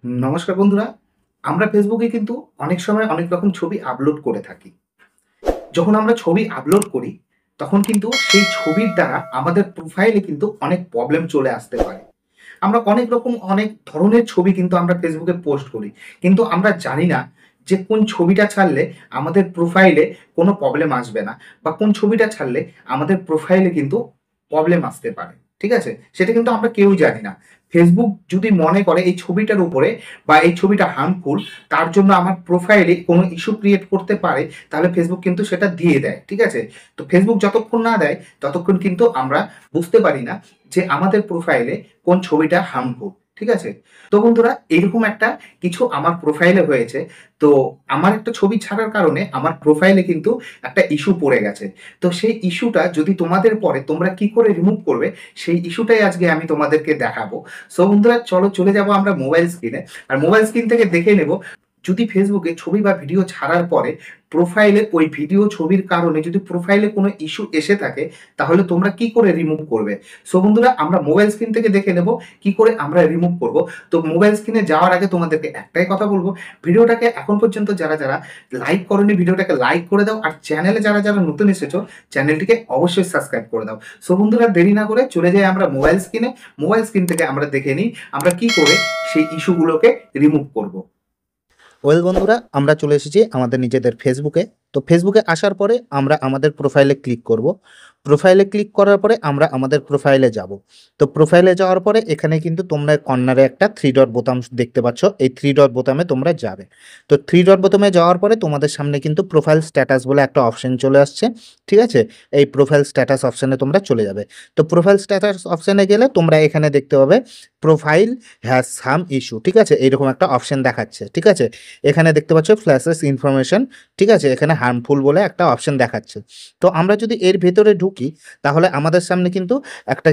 নমস্কার বন্ধুরা। আমরা ফেসবুকে কিন্তু অনেক সময় অনেক রকম ছবি আপলোড করে থাকি। যখন আমরা ছবি আপলোড করি, তখন কিন্তু সেই ছবির দ্বারা আমাদের প্রোফাইলে কিন্তু অনেক প্রবলেম চলে আসতে পারে। আমরা অনেক রকম অনেক ধরনের ছবি কিন্তু আমরা ফেসবুকে পোস্ট করি। কিন্তু আমরা জানি না যে কোন ছবিটা ছাড়লে আমাদের প্রোফাইলে কোনো প্রবলেম আসবে না বা কোন ছবিটা ছাড়লে আমাদের প্রোফাইলে কিন্তু প্রবলেম আসতে পারে। ঠিক আছে? সেটা কিন্তু আমরা কেউই জানি না। ফেসবুক যদি মনে করে এই ছবিটার উপরে বা এই ছবিটা হার্মফুল, তার জন্য আমার প্রোফাইলে কোনো ইস্যু ক্রিয়েট করতে পারে, তাহলে ফেসবুক কিন্তু সেটা দিয়ে দেয়। ঠিক আছে? তো ফেসবুক যতক্ষণ না দেয় ততক্ষণ কিন্তু আমরা বুঝতে পারি না যে আমাদের প্রোফাইলে কোন ছবিটা হার্মফুল। ঠিক আছে? তো বন্ধুরা, এরকম একটা কিছু আমার প্রোফাইলে হয়েছে। তো আমার একটা ছবি ছাড়ার কারণে আমার প্রোফাইলে কিন্তু একটা ইস্যু পড়ে গেছে। তো সেই ইস্যুটা যদি তোমাদের পড়ে, তোমরা কি করে রিমুভ করবে, সেই ইস্যুটাই আজকে আমি তোমাদেরকে দেখাবো। সো বন্ধুরা, চলো চলে যাবো আমরা মোবাইল স্ক্রিনে। আর মোবাইল স্ক্রিন থেকে দেখে নেব, যদি ফেসবুকে ছবি বা ভিডিও ছাড়ার পরে প্রোফাইলে ওই ভিডিও ছবির কারণে যদি প্রোফাইলে কোনো ইস্যু এসে থাকে, তাহলে তোমরা কি করে রিমুভ করবে। সো বন্ধুরা, আমরা মোবাইল স্ক্রিন থেকে দেখে নেব কি করে আমরা রিমুভ করব। তো মোবাইল স্ক্রিনে যাওয়ার আগে তোমাদেরকে একটাই কথা বলবো, ভিডিওটাকে এখন পর্যন্ত যারা যারা লাইক করোনি, ভিডিওটাকে লাইক করে দাও। আর চ্যানেলে যারা যারা নতুন এসেছো, চ্যানেলটিকে অবশ্যই সাবস্ক্রাইব করে দাও। সো বন্ধুরা, দেরি না করে চলে যাই আমরা মোবাইল স্ক্রিনে। মোবাইল স্ক্রিন থেকে আমরা দেখে নিই আমরা কি করে সেই ইস্যুগুলোকে রিমুভ করব। বন্ধুরা, আমরা চলে এসেছি আমাদের নিজেদের ফেসবুকে। তো ফেসবুকে আসার পরে আমরা আমাদের প্রোফাইলে ক্লিক করব। প্রোফাইলে ক্লিক করার পরে আমরা আমাদের প্রোফাইলে যাব। তো প্রোফাইলে যাওয়ার পরে এখানে কিন্তু তোমরা কর্নারে একটা থ্রি ডট বোতাম দেখতে পাচ্ছ, এই থ্রি ডট বোতামে তোমরা যাবে। তো থ্রি ডট বোতামে যাওয়ার পরে তোমাদের সামনে কিন্তু প্রোফাইল স্ট্যাটাস বলে একটা অপশন চলে আসছে। ঠিক আছে? এই প্রোফাইল স্ট্যাটাস অপশানে তোমরা চলে যাবে। তো প্রোফাইল স্ট্যাটাস অপশানে গেলে তোমরা এখানে দেখতে পাবে প্রোফাইল হ্যাজ সাম ইস্যু। ঠিক আছে? এইরকম একটা অপশন দেখাচ্ছে। ঠিক আছে? এখানে দেখতে পাচ্ছ ফ্ল্যাশেস ইনফরমেশন। ঠিক আছে? এখানে হার্মফুল বলে একটা অপশন দেখাচ্ছে। তো আমরা যদি এর ভেতরে ঢুকি, তাহলে আমাদের সামনে কিন্তু একটা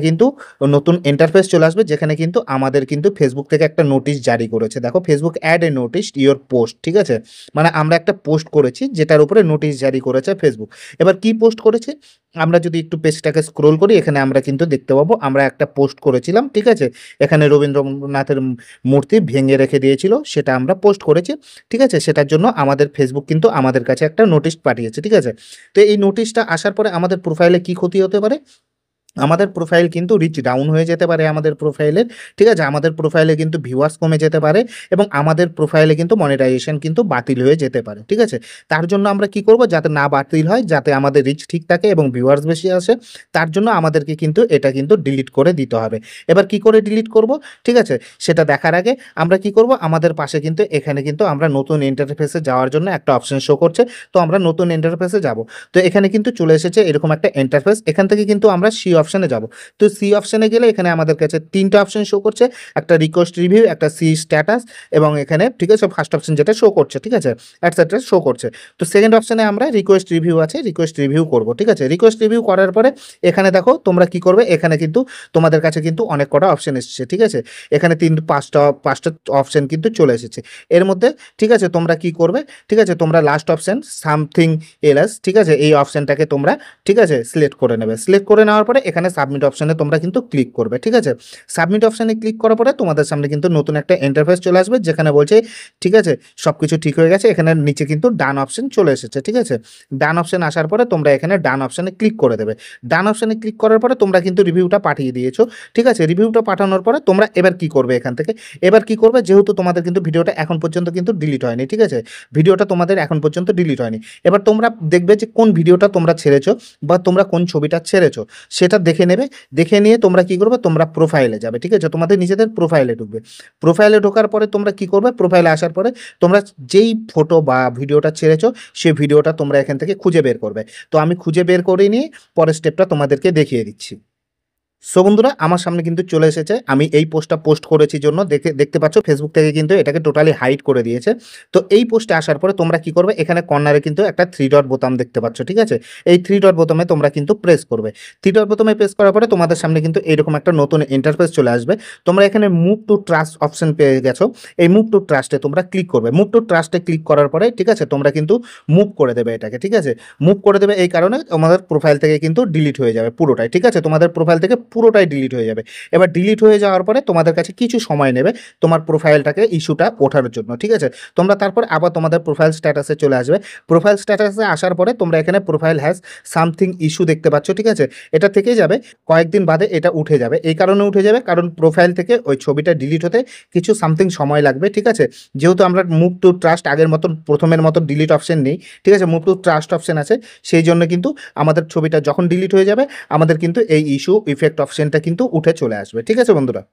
নতুন ইন্টারফেস চলে আসবে, যেখানে কিন্তু আমাদের কিন্তু ফেসবুক থেকে একটা নোটিশ জারি করেছে। দেখো, ফেসবুক অ্যাড এ নোটিশ ইওর পোস্ট। ঠিক আছে? মানে আমরা একটা পোস্ট করেছি যেটার উপরে নোটিশ জারি করেছে ফেসবুক। এবার কি পোস্ট করেছে, আমরা যদি একটু পেজটাকে স্ক্রোল করি, এখানে আমরা কিন্তু দেখতে পাবো আমরা একটা পোস্ট করেছিলাম। ঠিক আছে? এখানে রবীন্দ্রনাথের মূর্তি ভেঙে রেখে দিয়েছিল, সেটা আমরা পোস্ট করেছি। ঠিক আছে? সেটার জন্য আমাদের ফেসবুক কিন্তু আমাদের কাছে একটা নোটিশ পাঠিয়েছে। ঠিক আছে? তো এই নোটিশটা আসার পরে আমাদের প্রোফাইলে কি ক্ষতি হতে পারে, আমাদের প্রোফাইল কিন্তু রিচ ডাউন হয়ে যেতে পারে আমাদের প্রোফাইলের। ঠিক আছে? আমাদের প্রোফাইলে কিন্তু ভিউয়ার্স কমে যেতে পারে এবং আমাদের প্রোফাইলে কিন্তু মনিটাইজেশন কিন্তু বাতিল হয়ে যেতে পারে। ঠিক আছে? তার জন্য আমরা কি করব, যাতে না বাতিল হয়, যাতে আমাদের রিচ ঠিক থাকে এবং ভিউয়ার্স বেশি আসে, তার জন্য আমাদেরকে কিন্তু এটা কিন্তু ডিলিট করে দিতে হবে। এবার কি করে ডিলিট করব, ঠিক আছে, সেটা দেখার আগে আমরা কি করব, আমাদের পাশে কিন্তু এখানে কিন্তু আমরা নতুন ইন্টারফেসে যাওয়ার জন্য একটা অপশন শো করছে। তো আমরা নতুন ইন্টারফেসে যাব। তো এখানে কিন্তু চলে এসেছে এরকম একটা ইন্টারফেস। এখান থেকে কিন্তু আমরা সি অপশনে যাব। তো সি অপশনে গেলে এখানে আমাদের কাছে তিনটা অপশন শো করছে, একটা রিকোয়েস্ট রিভিউ, একটা সি স্ট্যাটাস এবং এখানে, ঠিক আছে, ফার্স্ট অপশন যেটা শো করছে, ঠিক আছে, অ্যাটসেট্রা শো করছে। তো সেকেন্ড অপশনে আমরা রিকোয়েস্ট রিভিউ আছে, রিকোয়েস্ট রিভিউ করব। ঠিক আছে? রিকোয়েস্ট রিভিউ করার পরে এখানে দেখো তোমরা কি করবে, এখানে কিন্তু তোমাদের কাছে কিন্তু অনেক কটা অপশন এসেছে। ঠিক আছে? এখানে পাঁচটা অপশন কিন্তু চলে এসেছে এর মধ্যে। ঠিক আছে? তোমরা কি করবে, ঠিক আছে, তোমরা লাস্ট অপশন সামথিং এলস, ঠিক আছে, এই অপশনটাকে তোমরা, ঠিক আছে, সিলেক্ট করে নেবে। সিলেক্ট করে নেওয়ার পরে এখানে সাবমিট অপশনে তোমরা কিন্তু ক্লিক করবে। ঠিক আছে? সাবমিট অপশনে ক্লিক করার পরে তোমাদের সামনে কিন্তু নতুন একটা ইন্টারফেস চলে আসবে, যেখানে বলছে, ঠিক আছে, সব কিছু ঠিক হয়ে গেছে। এখানে নিচে কিন্তু ডান অপশন চলে এসেছে। ঠিক আছে? ডান অপশন আসার পরে তোমরা এখানে ডান অপশনে ক্লিক করে দেবে। ডান অপশনে ক্লিক করার পরে তোমরা কিন্তু রিভিউটা পাঠিয়ে দিয়েছো। ঠিক আছে? রিভিউটা পাঠানোর পরে তোমরা এবার কি করবে, এখান থেকে এবার কি করবে, যেহেতু তোমাদের কিন্তু ভিডিওটা এখন পর্যন্ত কিন্তু ডিলিট হয়নি। ঠিক আছে? ভিডিওটা তোমাদের এখন পর্যন্ত ডিলিট হয়নি। এবার তোমরা দেখবে যে কোন ভিডিওটা তোমরা ছেড়েছো বা তোমরা কোন ছবিটা ছেড়েছো, সেটা দেখে নেবে। দেখে নিয়ে তোমরা কি করবে, তোমরা প্রোফাইলে যাবে। ঠিক আছে? তোমাদের নিজেদের প্রোফাইলে ঢুকবে। প্রোফাইলে ঢোকার পরে তোমরা কি করবে, প্রোফাইলে আসার পরে তোমরা যেই ফটো বা ভিডিওটা ছেড়েছো সেই ভিডিওটা তোমরা এখান থেকে খুঁজে বের করবে। তো আমি খুঁজে বের করে নিয়ে পরের স্টেপটা তোমাদেরকে দেখিয়ে দিচ্ছি। সো বন্ধুরা, আমার সামনে কিন্তু চলে এসেছে। আমি এই পোস্টটা পোস্ট করেছি জন্য দেখতে পাচ্ছ ফেসবুক থেকে কিন্তু এটাকে টোটালি হাইড করে দিয়েছে। তো এই পোস্টে আসার পরে তোমরা কি করবে, এখানে কর্নারে কিন্তু একটা থ্রি ডট বোতাম দেখতে পাচ্ছ। ঠিক আছে? এই থ্রি ডট বোতামে তোমরা কিন্তু প্রেস করবে। থ্রি ডট বোতামে প্রেস করার পরে তোমাদের সামনে কিন্তু এইরকম একটা নতুন ইন্টারফেস চলে আসবে। তোমরা এখানে মুভ টু ট্রাস্ট অপশন পেয়ে গেছো। এই মুভ টু ট্রাস্টে তোমরা ক্লিক করবে। মুভ টু ট্রাস্টে ক্লিক করার পরে, ঠিক আছে, তোমরা কিন্তু মুভ করে দেবে এটাকে। ঠিক আছে? মুভ করে দেবে এই কারণে তোমাদের প্রোফাইল থেকে কিন্তু ডিলিট হয়ে যাবে পুরোটাই। ঠিক আছে? তোমাদের প্রোফাইল থেকে পুরোটাই ডিলিট হয়ে যাবে। এবার ডিলিট হয়ে যাওয়ার পরে তোমাদের কাছে কিছু সময় নেবে তোমার প্রোফাইলটাকে ইস্যুটা ওঠার জন্য, ঠিক আছে? তোমরা তারপর আবার তোমাদের প্রোফাইল স্ট্যাটাসে চলে আসবে। প্রোফাইল স্ট্যাটাসে আসার পরে তোমরা এখানে প্রোফাইল হ্যাজ সামথিং ইস্যু দেখতে পাচ্ছ, ঠিক আছে? এটা থেকেই যাবে, কয়েকদিন বাদে এটা উঠে যাবে। এই কারণে উঠে যাবে কারণ প্রোফাইল থেকে ওই ছবিটা ডিলিট হতে কিছু সামথিং সময় লাগবে, ঠিক আছে? যেহেতু আমরা মুভ টু ট্রাস্ট আগের মতন প্রথমের মতো ডিলিট অপশন নেই, ঠিক আছে? মুভ টু ট্রাস্ট অপশন আছে, সেই জন্য কিন্তু আমাদের ছবিটা যখন ডিলিট হয়ে যাবে আমাদের কিন্তু এই ইস্যু ইফেক্ট অপশনটা কিন্তু উঠে চলে আসবে, ঠিক আছে বন্ধুরা?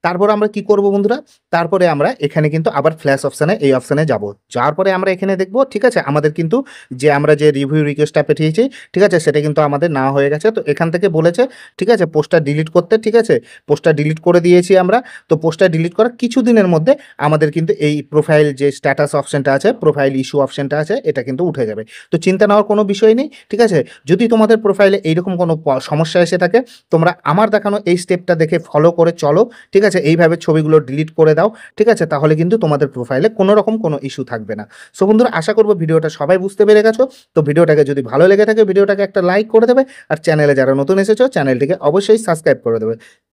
তারপর আমরা কি করব বন্ধুরা, তারপরে আমরা এখানে কিন্তু আবার ফ্ল্যাশ অপশানে এই অপশানে যাব। যাওয়ার পরে আমরা এখানে দেখব, ঠিক আছে, আমাদের কিন্তু আমরা যে রিভিউ রিকোয়েস্টটা পাঠিয়েছি, ঠিক আছে, সেটা কিন্তু আমাদের না হয়ে গেছে। তো এখান থেকে বলেছে, ঠিক আছে, পোস্টটা ডিলিট করতে, ঠিক আছে? পোস্টটা ডিলিট করে দিয়েছি আমরা। তো পোস্টটা ডিলিট করার কিছু দিনের মধ্যে আমাদের কিন্তু এই প্রোফাইল যে স্ট্যাটাস অপশানটা আছে, প্রোফাইল ইস্যু অপশানটা আছে, এটা কিন্তু উঠে যাবে। তো চিন্তা নেওয়ার কোনো বিষয় নেই, ঠিক আছে? যদি তোমাদের প্রোফাইলে এইরকম কোনো সমস্যা এসে থাকে, তোমরা আমার দেখানো এই স্টেপটা দেখে ফলো করে চলো, ঠিক আছে? এইভাবে ছবিগুলো ডিলিট করে দাও, ঠিক আছে? তাহলে কিন্তু তোমাদের প্রোফাইলে কোনো রকম কোনো ইস্যু থাকবে না। সো বন্ধুরা, আশা করবো ভিডিওটা সবাই বুঝতে পেরে গেছো। তো ভিডিওটাকে যদি ভালো লেগে থাকে ভিডিওটাকে একটা লাইক করে দেবে, আর চ্যানেলে যারা নতুন এসেছো চ্যানেলটিকে অবশ্যই সাবস্ক্রাইব করে দেবে।